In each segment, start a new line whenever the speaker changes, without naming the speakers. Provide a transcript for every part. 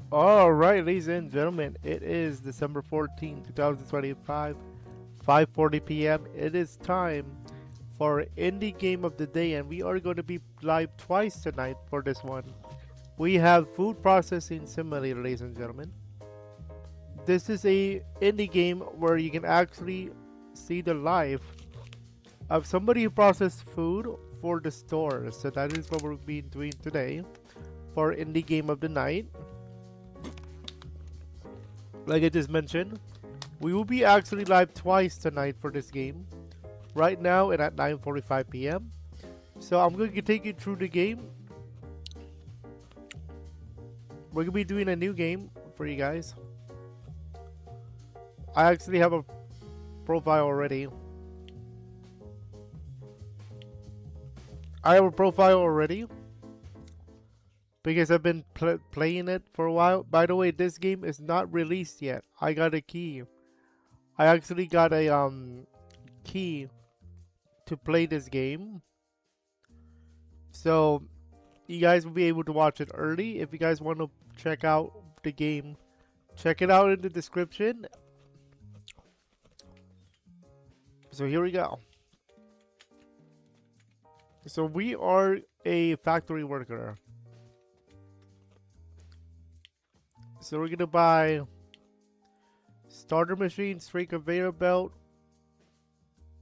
All right, ladies and gentlemen, it is December 14th, 2025, 5:40 p.m. It is time for indie game of the day, and we are going to be live twice tonight for this one. We have Food Processing Simulator, ladies and gentlemen. This is a indie game where you can actually see the life of somebody who processed food for the store. So that is what we'll be doing today for indie game of the night. Like I just mentioned, we will be actually live twice tonight for this game. Right now and at 9:45 p.m. So I'm going to take you through the game. We're going to be doing a new game for you guys. I actually have a profile already. I have a profile already because I've been playing it for a while. By the way, this game is not released yet. I got a key. I actually got a key to play this game. So you guys will be able to watch it early. If you guys want to check out the game, check it out in the description. So here we go. So we are a factory worker. So we're gonna buy starter machine, straight conveyor belt.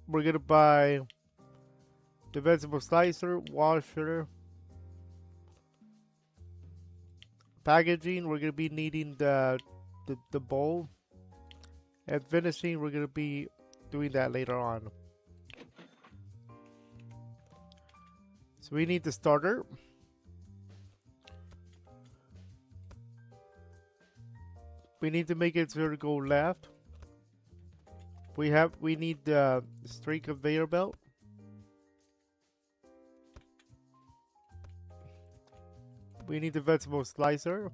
We're gonna buy the vegetable slicer, washer, packaging. We're gonna be needing the bowl, and finishing. We're gonna be doing that later on. So we need the starter. We need to make it so to go left. We need the straight conveyor belt. We need the vegetable slicer.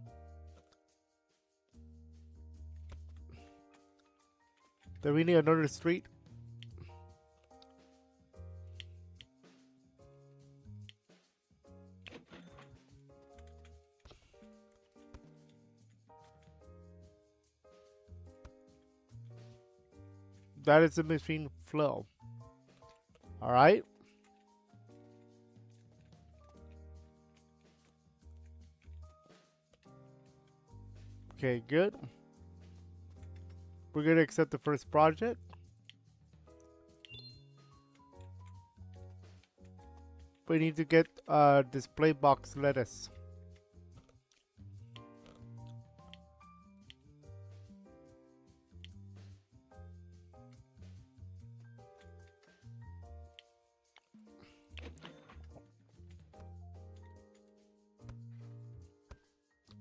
Then we need another straight. That is the machine flow. All right. Okay, good. We're gonna accept the first project. We need to get display box lettuce.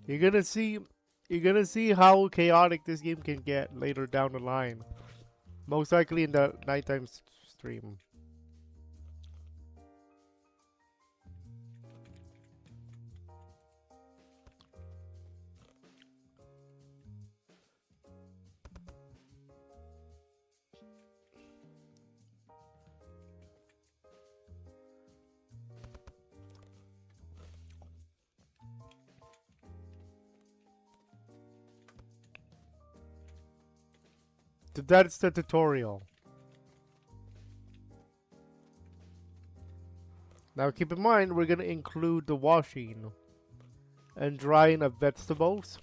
You're gonna see how chaotic this game can get later down the line. Most likely in the nighttime stream. So that's the tutorial. Now keep in mind we're gonna include the washing and drying of vegetables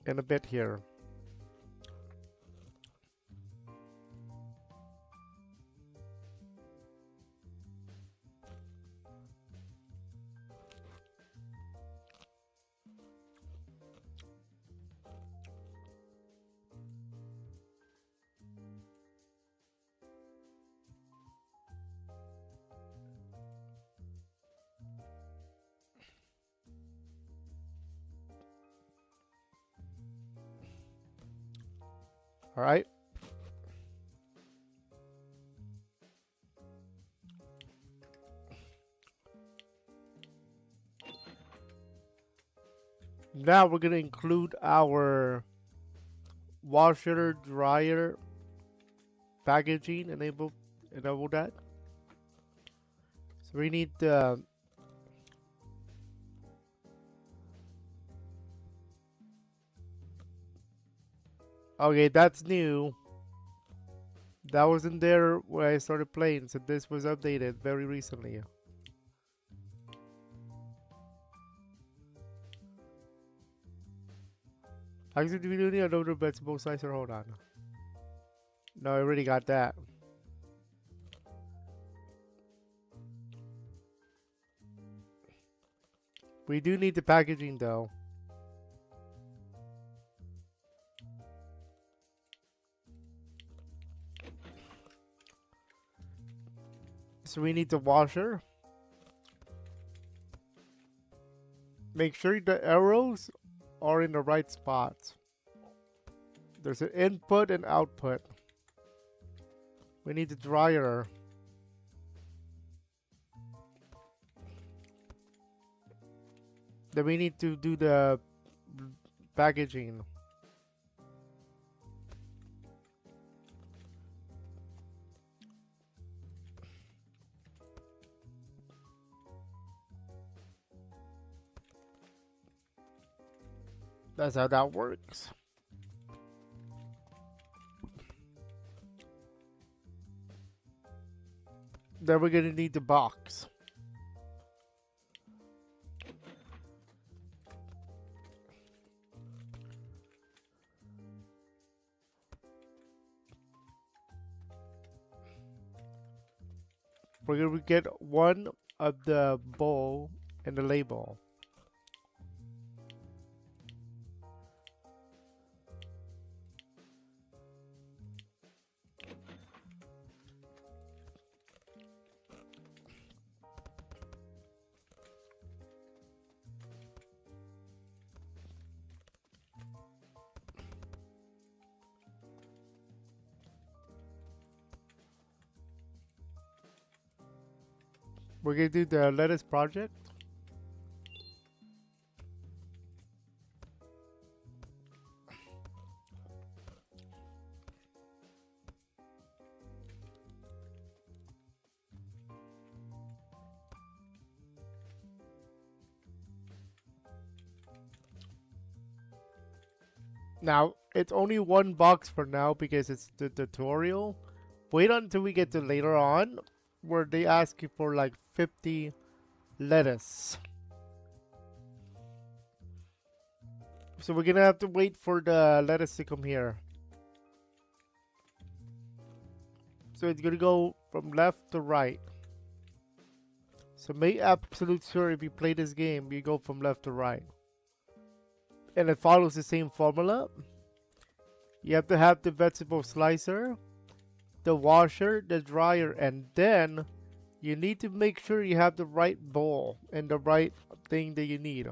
in a bit here. All right. Now we're gonna include our washer, dryer, packaging, enable that. So we need the Okay, that's new. That wasn't there when I started playing, so this was updated very recently. Actually, do we do need another vegetable slicer? Hold on. No, I already got that. We do need the packaging though. So we need the washer. Make sure the arrows are in the right spots. There's an input and output. We need the dryer. Then we need to do the packaging. That's how that works. Then we're gonna need the box. We're gonna get one of the bowl and the label. We're gonna do the lettuce project. Now, it's only one box for now because it's the tutorial. Wait until we get to later on where they ask you for like 50 lettuce. So we're gonna have to wait for the lettuce to come here. So it's gonna go from left to right. So make absolute sure if you play this game, you go from left to right. And it follows the same formula. You have to have the vegetable slicer, the washer, the dryer, and then you need to make sure you have the right bowl and the right thing that you need.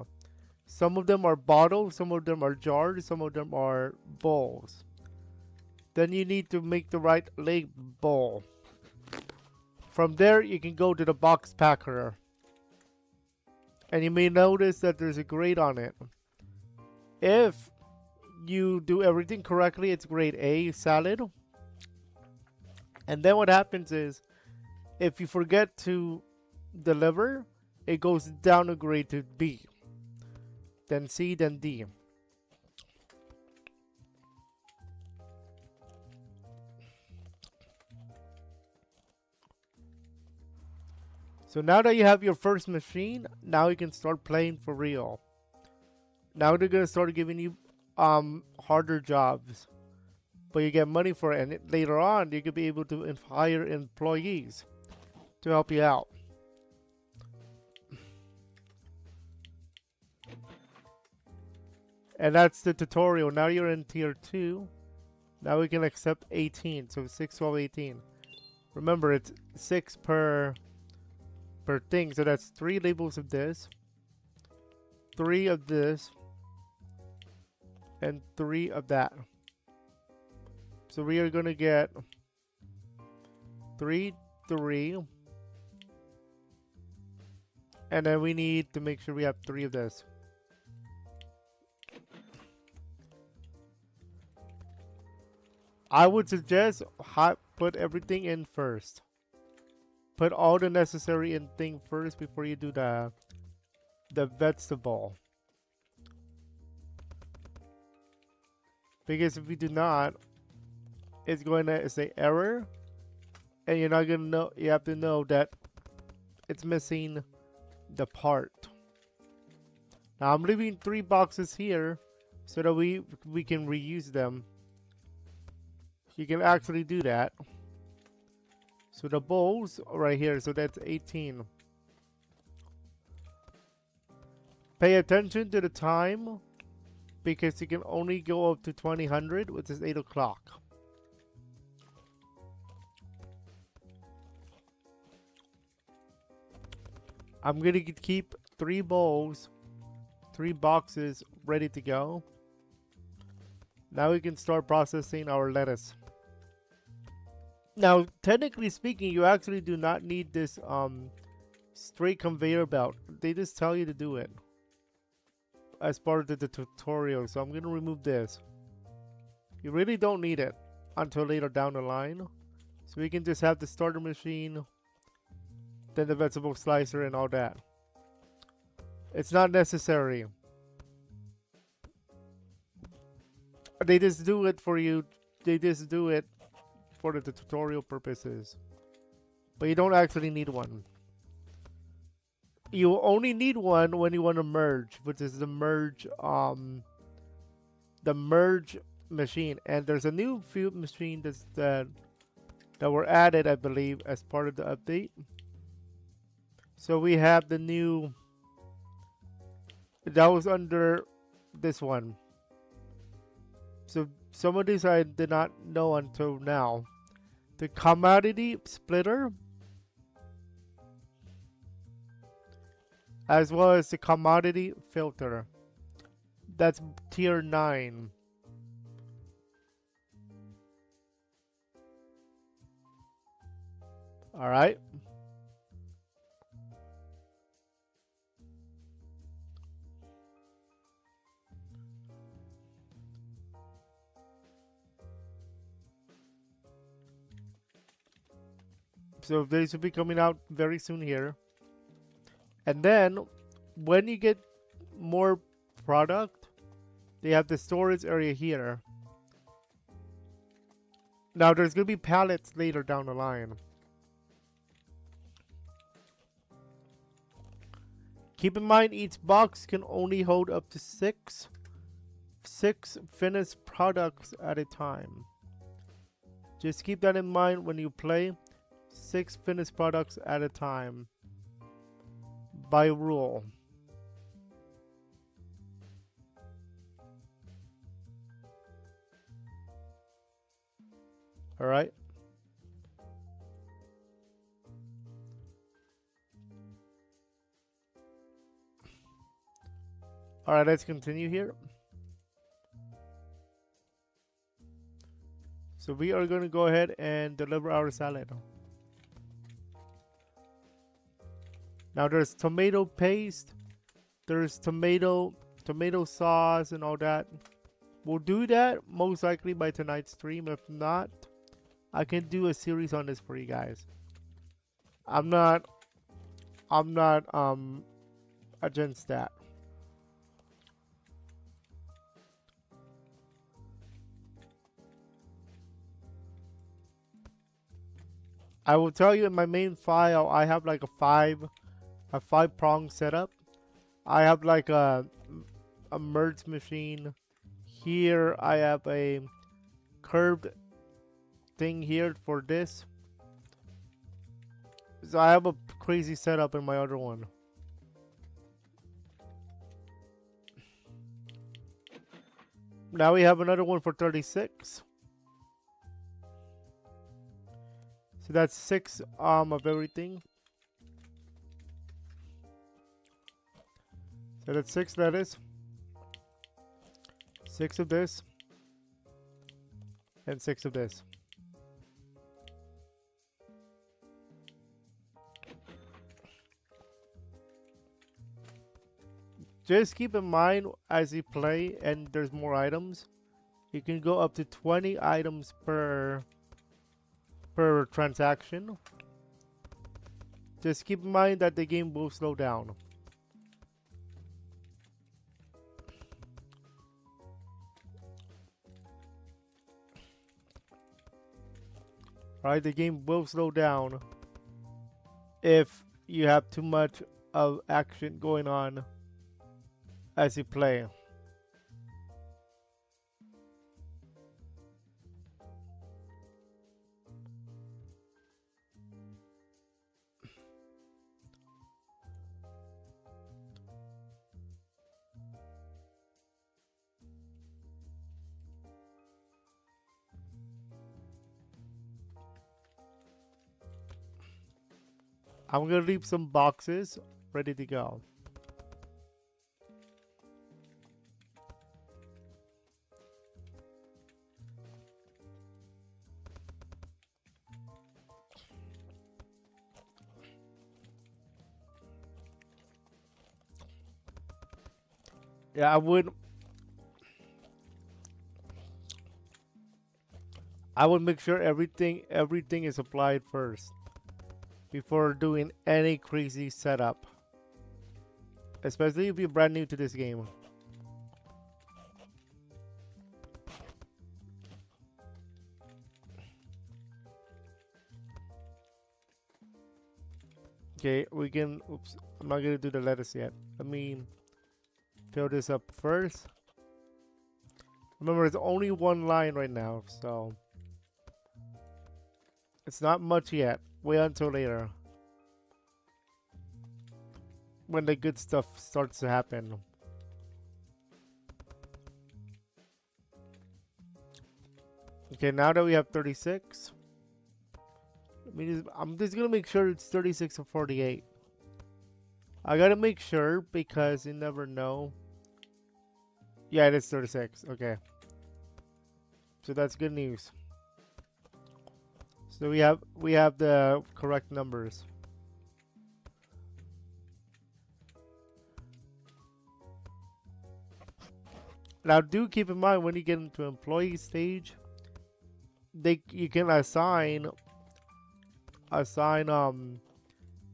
Some of them are bottles, some of them are jars, some of them are bowls. Then you need to make the right bowl. From there, you can go to the box packer. And you may notice that there's a grade on it. If you do everything correctly, it's grade A, salad. And then what happens is, if you forget to deliver, it goes down a grade to B. Then C, then D. So now that you have your first machine, now you can start playing for real. Now they're gonna start giving you harder jobs, but you get money for it, and later on you could be able to hire employees to help you out. And that's the tutorial. Now you're in tier 2. Now we can accept 18, so 6, 12, 18. Remember, it's 6 per thing, so that's 3 labels of this, 3 of this, and 3 of that. So we are gonna get 3, 3, and then we need to make sure we have 3 of this. I would suggest put everything in first. Put all the necessary in thing first before you do the vegetable. Because if you do not, it's going to say error, and you're not going to know. You have to know that it's missing the part. Now I'm leaving 3 boxes here so that we can reuse them. You can actually do that. So the bowls right here, so that's 18. Pay attention to the time because you can only go up to 2000, which is 8 o'clock. I'm gonna keep 3 bowls, 3 boxes ready to go. Now we can start processing our lettuce. Now, technically speaking, you actually do not need this straight conveyor belt. They just tell you to do it as part of the tutorial. So I'm gonna remove this. You really don't need it until later down the line. So we can just have the starter machine, then the vegetable slicer and all that. It's not necessary. They just do it for you. They just do it for the tutorial purposes. But you don't actually need one. You only need one when you want to merge, which is the merge machine. And there's a new food machine that were added, I believe, as part of the update. So we have the new, that was under this one. So some of these I did not know until now. The commodity splitter, as well as the commodity filter. That's tier 9. Alright. So these will be coming out very soon here. And then when you get more product, they have the storage area here. Now there's going to be pallets later down the line. Keep in mind each box can only hold up to six finished products at a time. Just keep that in mind when you play. 6 finished products at a time by rule. All right. All right, let's continue here. So we are going to go ahead and deliver our salad. Now there's tomato paste, there's tomato sauce and all that. We'll do that most likely by tonight's stream. If not, I can do a series on this for you guys. I'm not against that. I will tell you in my main file I have like a 5-prong setup. I have like a merge machine. Here I have a curved thing here for this. So I have a crazy setup in my other one. Now we have another one for 36. So that's 6 of everything. So that's 6 lettuce, 6 of this, and 6 of this. Just keep in mind as you play and there's more items, you can go up to 20 items per transaction. Just keep in mind that the game will slow down. Right, the game will slow down if you have too much of action going on as you play. I'm gonna leave some boxes ready to go. Yeah, I would make sure everything is applied first before doing any crazy setup. Especially if you're brand new to this game. Okay, we can, oops, I'm not gonna do the lettuce yet. Let me fill this up first. Remember, it's only one line right now, so it's not much yet. Wait until later, when the good stuff starts to happen. Okay, now that we have 36, I'm just gonna make sure it's 36 or 48. I gotta make sure because you never know. Yeah, it is 36. Okay. So that's good news. So we have the correct numbers. Now do keep in mind when you get into employee stage, you can assign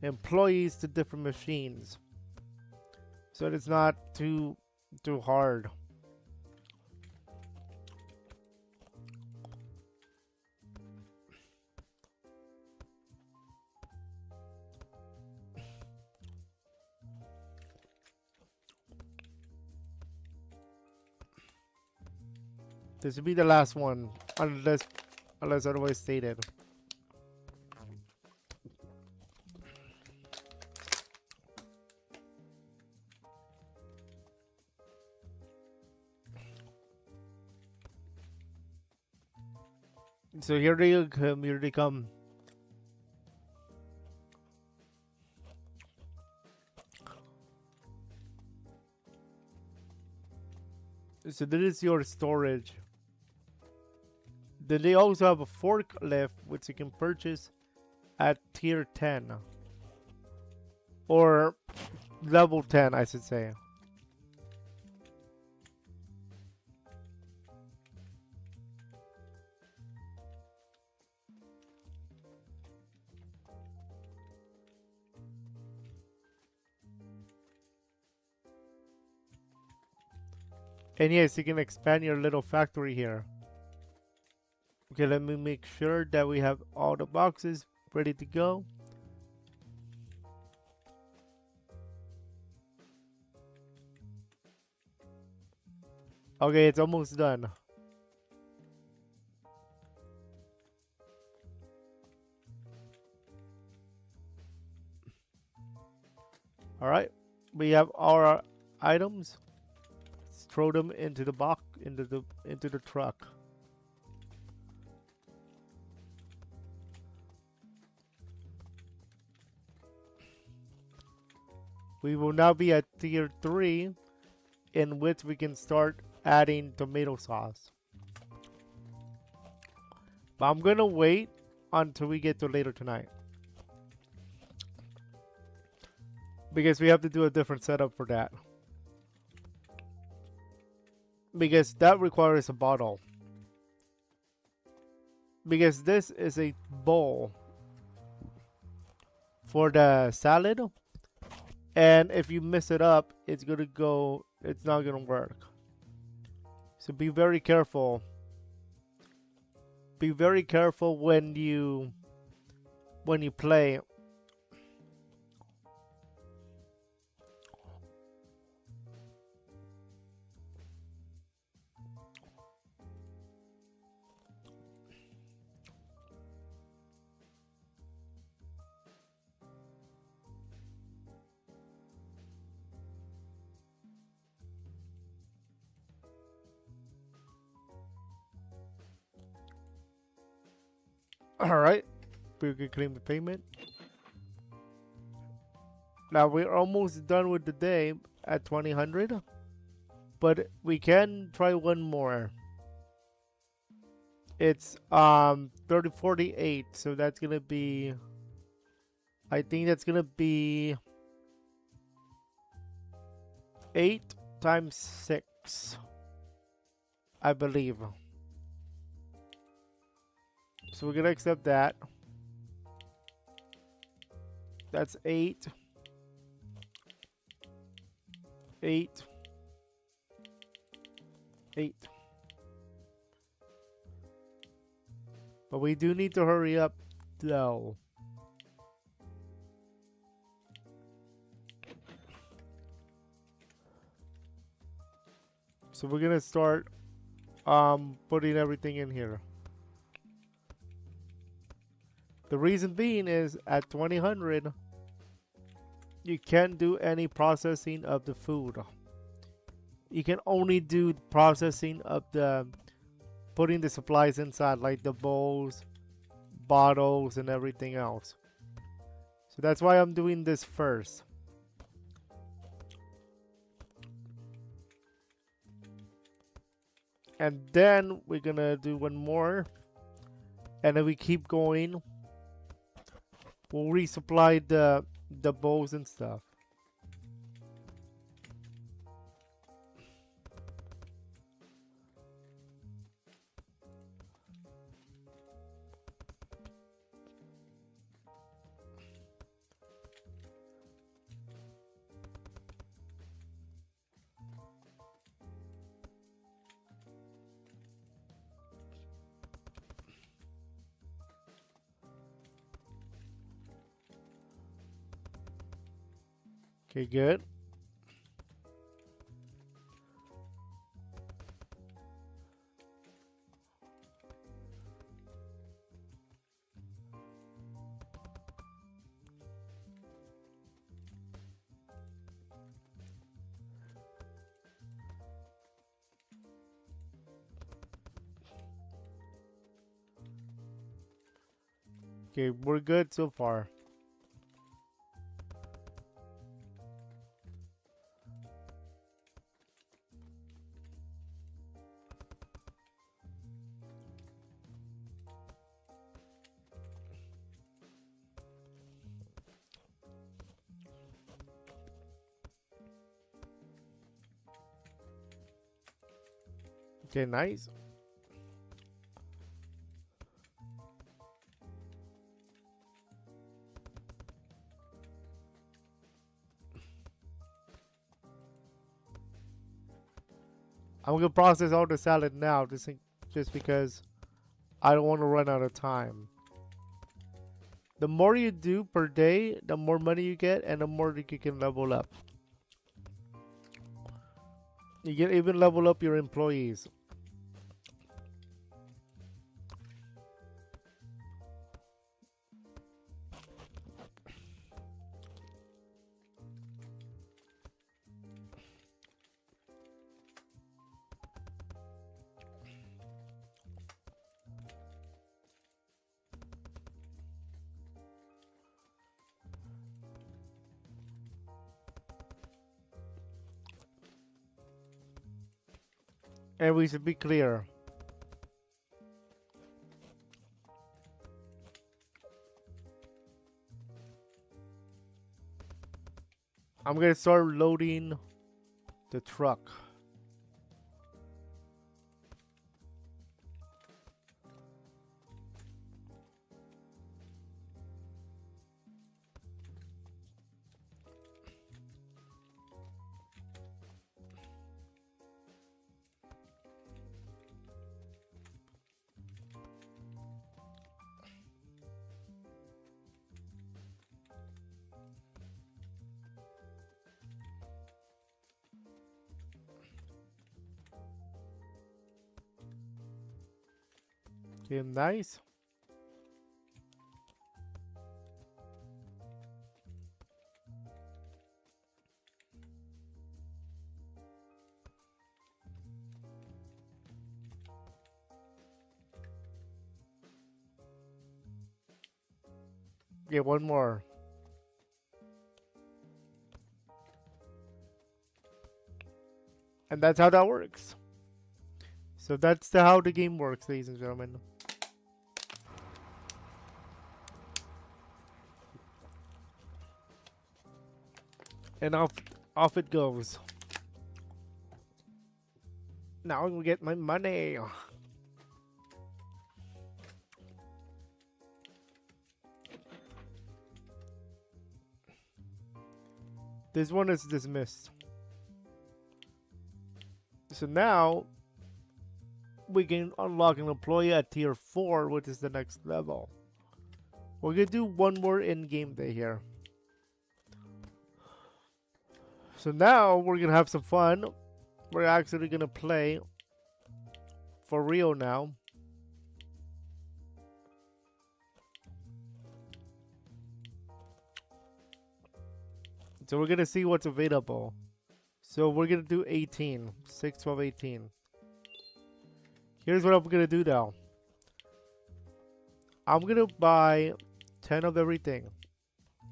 employees to different machines. So it's not too hard. This will be the last one, unless otherwise stated. So here they come. Here they come. So this is your storage. Then they also have a forklift which you can purchase at tier 10 or level 10, I should say. And yes, you can expand your little factory here. Okay, let me make sure that we have all the boxes ready to go. Okay, it's almost done. All right, we have our items. Let's throw them into the box, into the truck. We will now be at tier 3, in which we can start adding tomato sauce. But I'm gonna wait until we get to later tonight, because we have to do a different setup for that. Because that requires a bottle. Because this is a bowl for the salad. And if you mess it up, it's not gonna work. So be very careful be very careful when you play. All right, we can claim the payment. Now we're almost done with the day at 2000, but we can try one more. It's 3048, so that's gonna be, I think that's gonna be 8 times 6, I believe. So we're gonna accept that. That's 8, 8, 8. But we do need to hurry up though. So we're gonna start putting everything in here. The reason being is at 2000 you can't do any processing of the food. You can only do processing of the putting the supplies inside, like the bowls, bottles, and everything else. So that's why I'm doing this first. And then we're gonna do one more, and then we keep going. We'll resupply the bowls and stuff. Okay, good. Okay, we're good so far. Okay, nice. I'm gonna process all the salad now, just because I don't want to run out of time. The more you do per day, the more money you get, and the more that you can level up. You can even level up your employees. And we should be clear. I'm gonna start loading the truck. Okay, nice. Okay, one more. And that's how that works. So that's how the game works, ladies and gentlemen. And off it goes. Now I'm gonna get my money. This one is dismissed. So now we can unlock an employee at tier 4, which is the next level. We're gonna do one more in-game day here. So now we're gonna have some fun. We're actually gonna play for real now. So we're gonna see what's available. So we're gonna do 18. 6, 12, 18. Here's what I'm gonna do now. I'm gonna buy 10 of everything.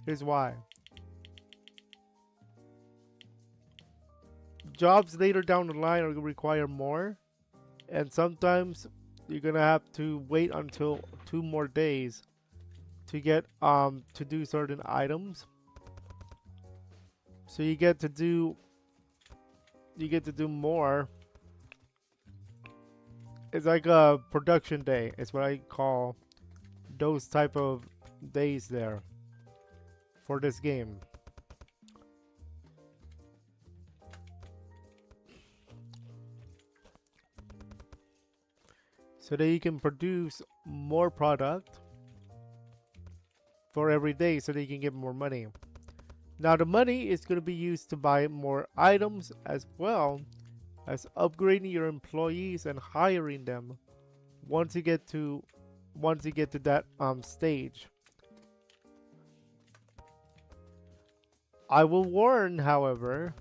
Here's why. Jobs later down the line are gonna require more. And sometimes you're gonna have to wait until 2 more days to get to do certain items. So you get to do more. It's like a production day. It's what I call those type of days there for this game. So that you can produce more product for every day so that you can get more money. Now the money is going to be used to buy more items as well as upgrading your employees and hiring them once you get to that stage. I will warn, however,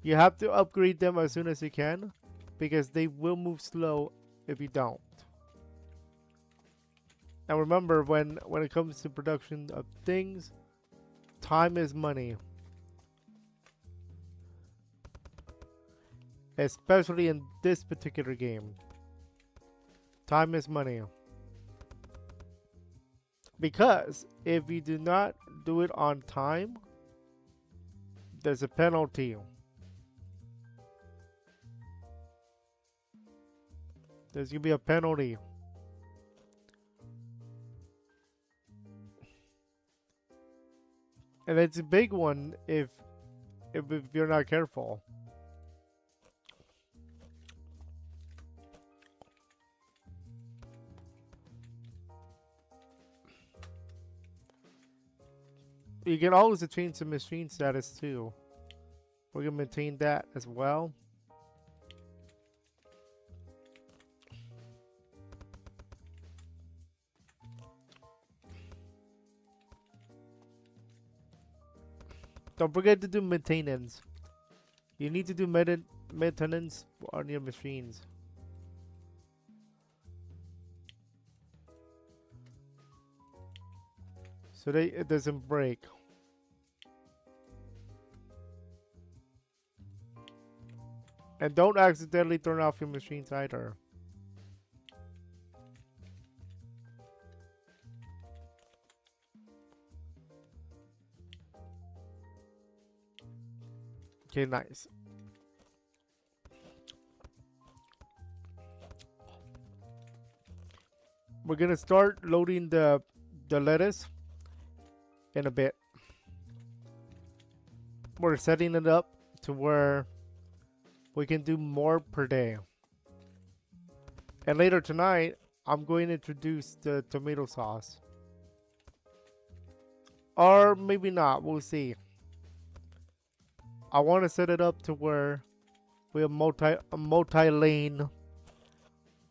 you have to upgrade them as soon as you can because they will move slow if you don't. Now remember, when it comes to production of things, time is money. Especially in this particular game. Time is money. Because if you do not do it on time, there's a penalty. There's gonna be a penalty. And it's a big one if you're not careful. You can always change the machine status too. We're gonna maintain that as well. Don't forget to do maintenance. You need to do maintenance on your machines. So that it doesn't break. And don't accidentally turn off your machines either. Okay, nice. We're gonna start loading the lettuce in a bit. We're setting it up to where we can do more per day. And later tonight, I'm going to introduce the tomato sauce. Or maybe not, we'll see. I want to set it up to where we have multi-lane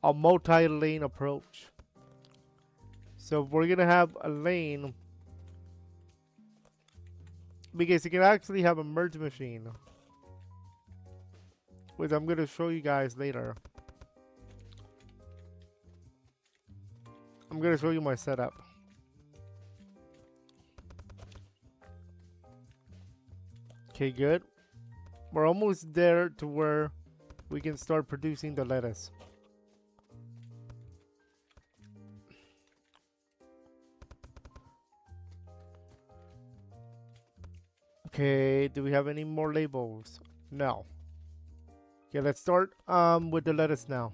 a multi-lane approach. So we're gonna have a lane because you can actually have a merge machine, which I'm gonna show you guys later. I'm gonna show you my setup. Okay, good. We're almost there to where we can start producing the lettuce. Okay, do we have any more labels? No. Okay, let's start with the lettuce now.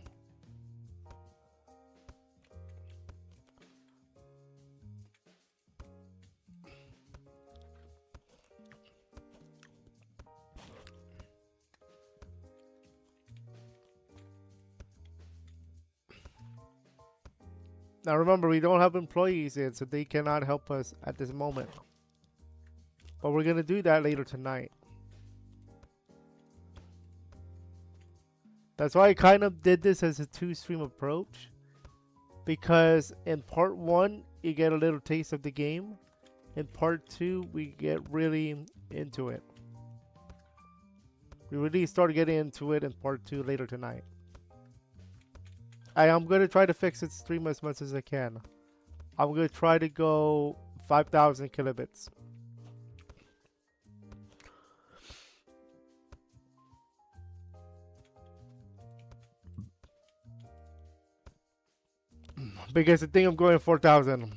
Now remember, we don't have employees yet, so they cannot help us at this moment. But we're gonna do that later tonight. That's why I kind of did this as a two-stream approach. Because in part 1, you get a little taste of the game. In part 2, we get really into it. We really start getting into it in part 2 later tonight. I'm going to try to fix its stream as much as I can. I'm going to try to go 5,000 kilobits. Because I think I'm going 4,000.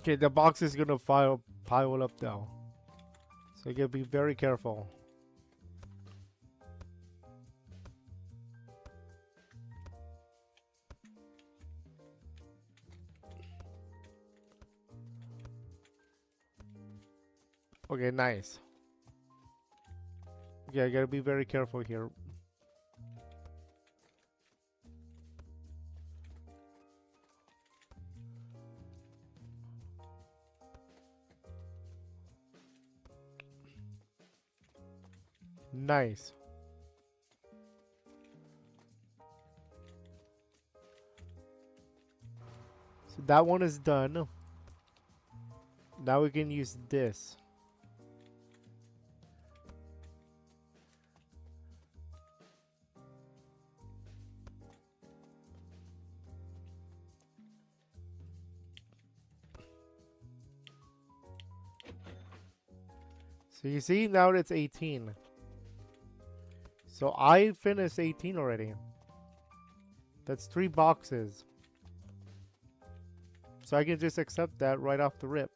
Okay, the box is gonna pile up though, so you gotta be very careful. Okay, nice. Yeah, you gotta be very careful here. Nice. So that one is done. Now we can use this. So you see, now it's 18. So I finished 18 already. That's 3 boxes. So I can just accept that right off the rip.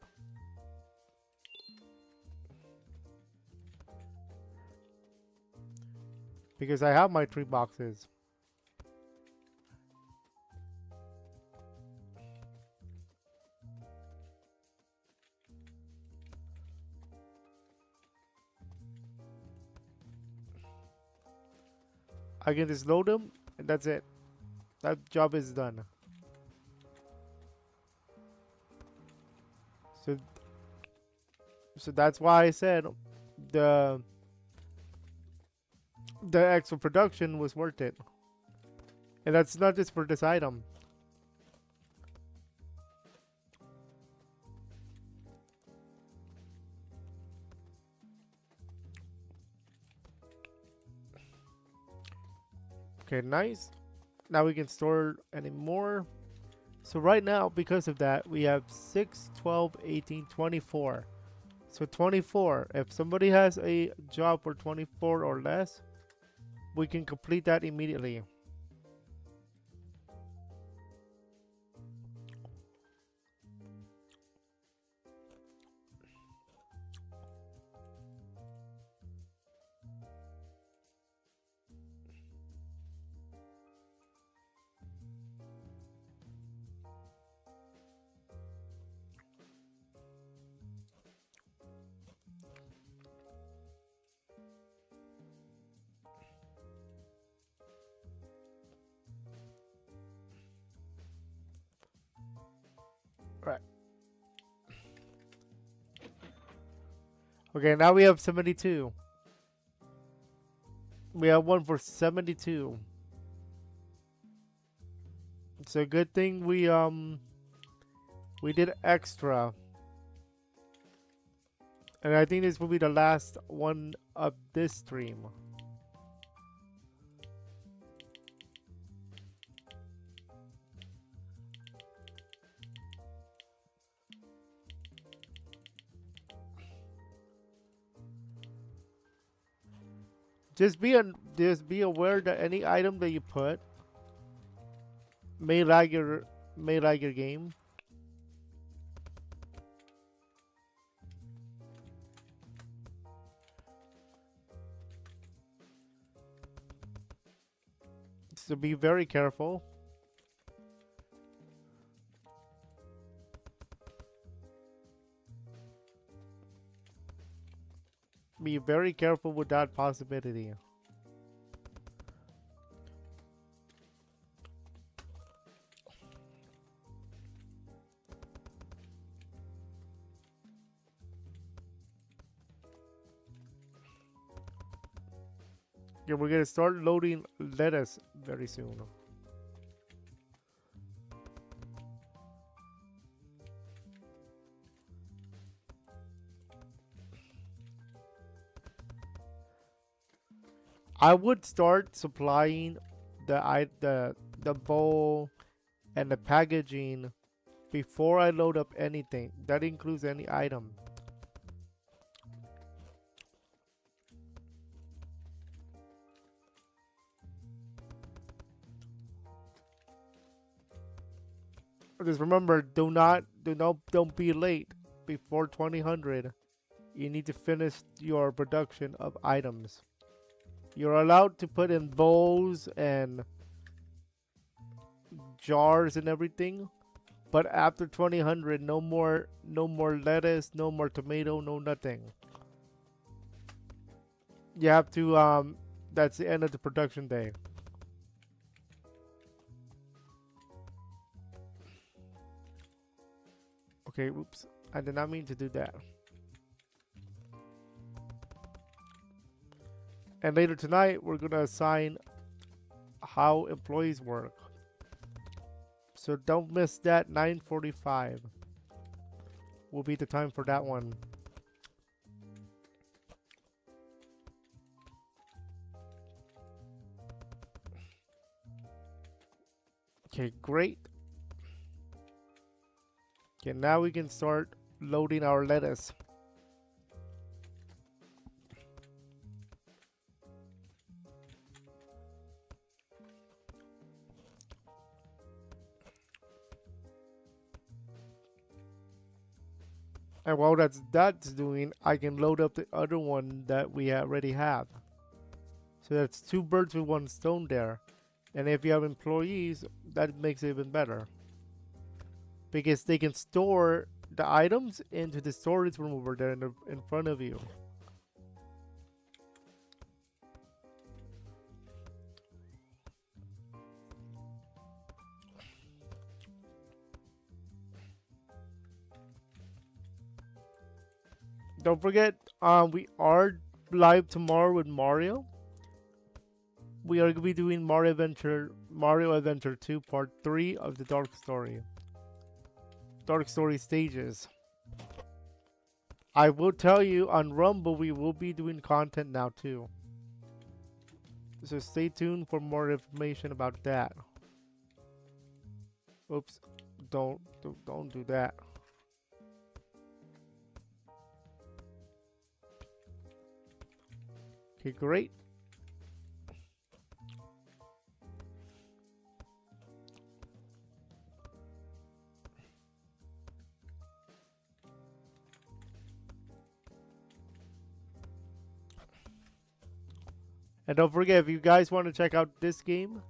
Because I have my 3 boxes. I can just load them, and that's it. That job is done. So that's why I said the extra production was worth it. And that's not just for this item. Okay, nice. Now we can store any more. So right now, because of that, we have 6, 12, 18, 24. So 24. If somebody has a job for 24 or less, we can complete that immediately. Okay, now we have 72. We have one for 72. It's a good thing we did extra. And I think this will be the last one of this stream. Just be aware that any item that you put may lag your game. So be very careful. Be very careful with that possibility. Yeah, we're gonna start loading lettuce very soon. I would start supplying the bowl and the packaging before I load up anything. That includes any item. Just remember, don't be late before 2000. You need to finish your production of items. You're allowed to put in bowls and jars and everything, but after 2000, no more lettuce, no more tomato, no nothing. You have to that's the end of the production day. Okay, oops. I did not mean to do that. And later tonight, we're gonna assign how employees work. So don't miss that. 9:45 will be the time for that one. Okay, great. Okay, now we can start loading our lettuce. And while that's doing, I can load up the other one that we already have. So that's 2 birds with 1 stone there. And if you have employees, that makes it even better. Because they can store the items into the storage room over there in front of you. Don't forget, we are live tomorrow with Mario. We are going to be doing Mario Adventure 2 Part 3 of the Dark Story stages. I will tell you on Rumble we will be doing content now too. So stay tuned for more information about that. Oops, don't do that. Okay, great. And don't forget, if you guys want to check out this game,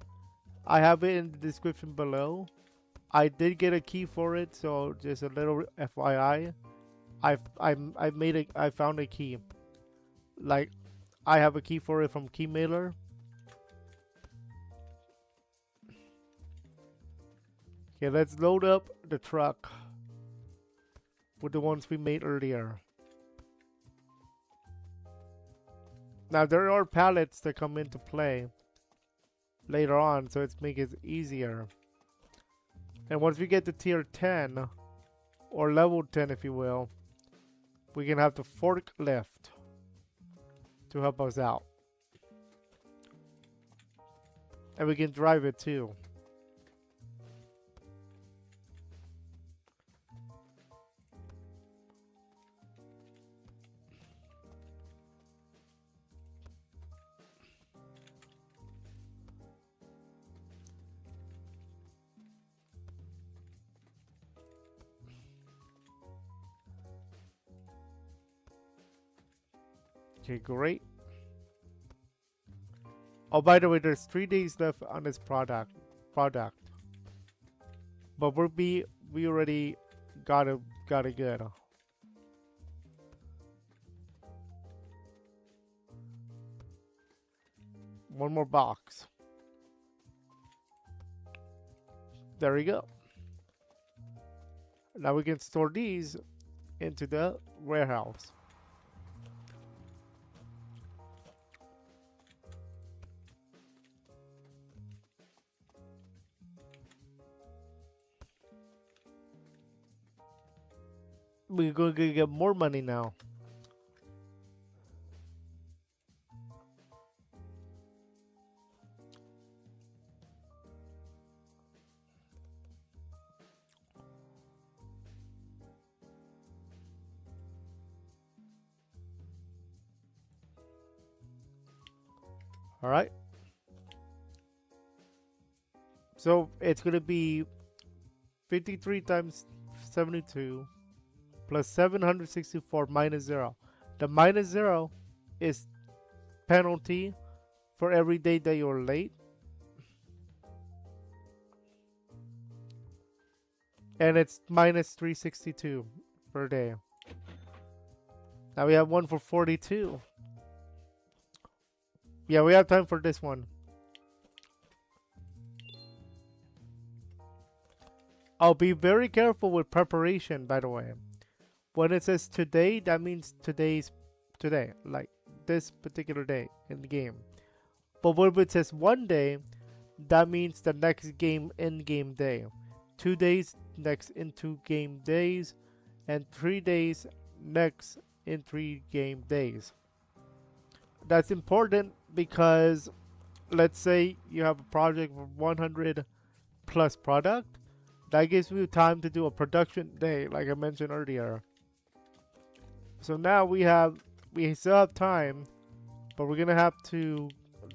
I have it in the description below. I did get a key for it, so just a little FYI. I found a key. Like, I have a key for it from Keymailer. Okay, let's load up the truck with the ones we made earlier. Now there are pallets that come into play later on, so it's make it easier. And once we get to tier 10, or level 10 if you will, we can have the forklift to help us out. And we can drive it too. Okay, great. Oh, by the way, there's 3 days left on this product. But we already got it good. One more box. There we go. Now we can store these into the warehouse. We're going to get more money now. All right. So it's going to be 53 times 72 plus 764 minus 0. The minus 0 is penalty for every day that you're late. And it's minus 362 per day. Now we have one for 42. Yeah, we have time for this one. I'll be very careful with preparation, by the way. When it says today, that means today's today, like this particular day in the game. But when it says one day, that means the next game in-game day. 2 days next in 2 game days, and 3 days next in 3 game days. That's important because let's say you have a project for 100 plus product. That gives you time to do a production day, like I mentioned earlier. So now we still have time, but we're gonna have to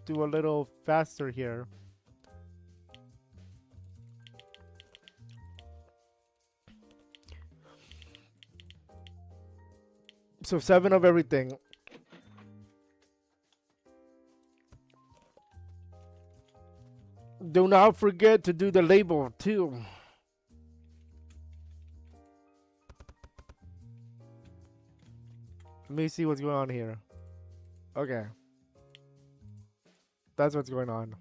do a little faster here. So 7 of everything. Do not forget to do the label too. Let me see what's going on here. Okay. That's what's going on.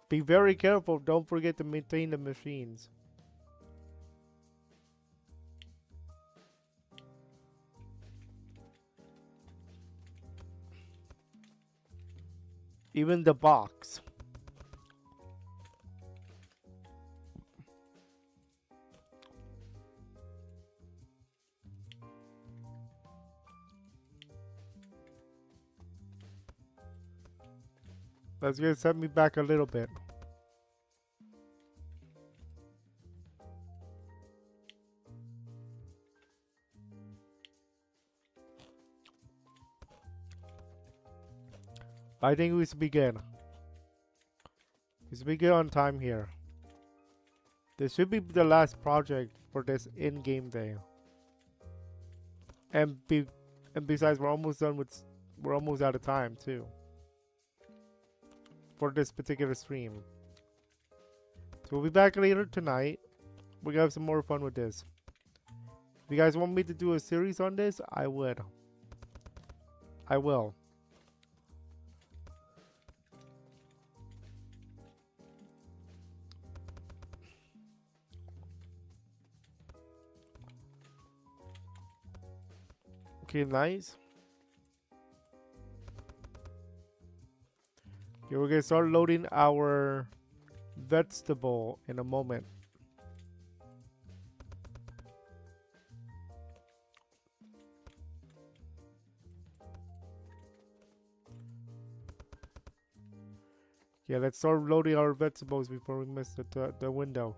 Be very careful. Don't forget to maintain the machines. Even the box. That's gonna set me back a little bit. I think we should begin. We should begin on time here. This should be the last project for this in-game day. And besides, we're almost done with. We're almost out of time too. For this particular stream. So we'll be back later tonight. We're gonna have some more fun with this. If you guys want me to do a series on this, I would. I will. Okay, nice. Okay, we're gonna start loading our vegetable in a moment. Yeah, let's start loading our vegetables before we miss the window.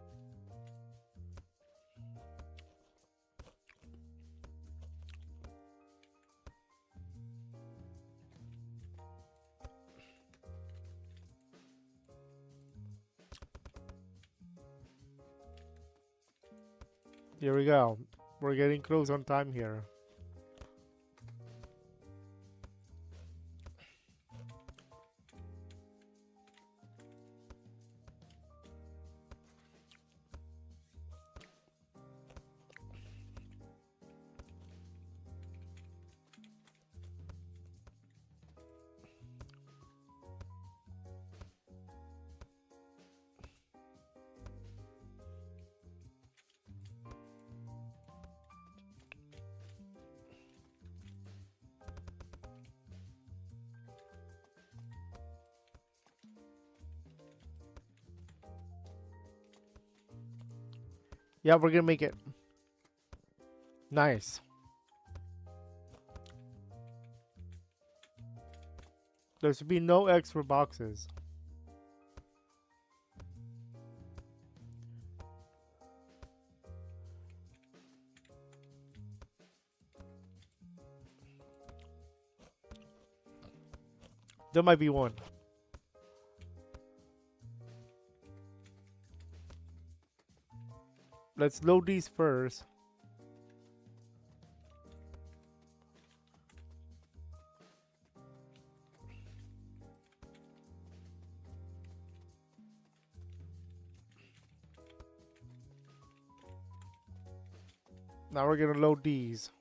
Here we go. We're getting close on time here. Yeah, we're gonna make it. Nice. There should be no extra boxes. There might be one. Let's load these first. Now we're gonna load these.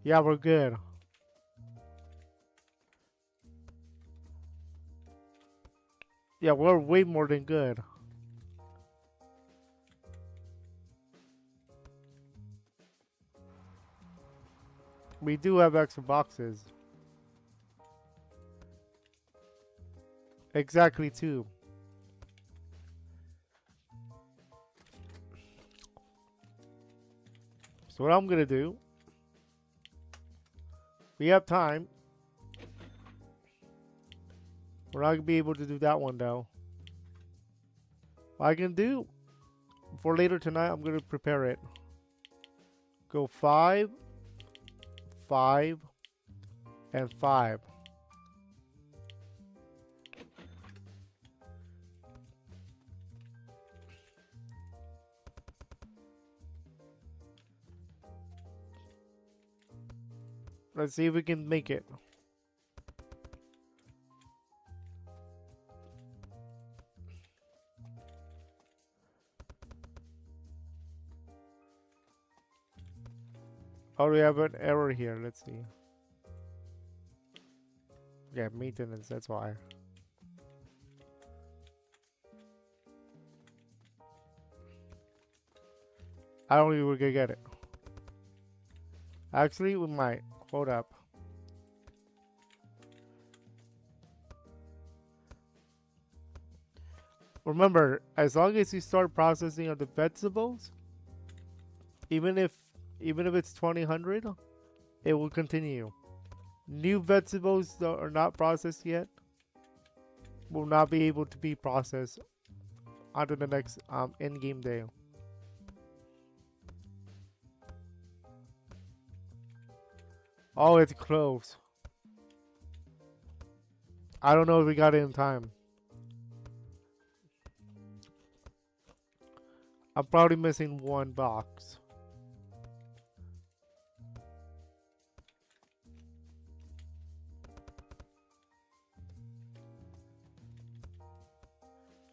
Yeah, we're good. Yeah, we're way more than good. We do have extra boxes. Exactly two. So what I'm gonna do, we have time. We're not gonna be able to do that one though. What I can do for later tonight, I'm gonna prepare it. Go 5, 5, and 5. Let's see if we can make it. Oh, we have an error here. Let's see. Yeah, maintenance, that's why. I don't think we're gonna get it. Actually, we might. Hold up. Remember, as long as you start processing of the vegetables, even if it's 2000, it will continue. New vegetables that are not processed yet will not be able to be processed onto the next in-game day. Oh, it's close. I don't know if we got it in time. I'm probably missing one box.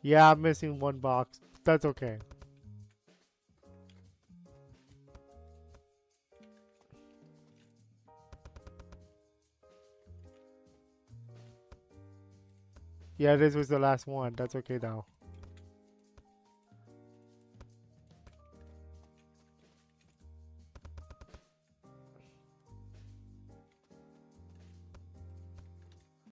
Yeah, I'm missing one box. That's okay. Yeah, this was the last one. That's okay now.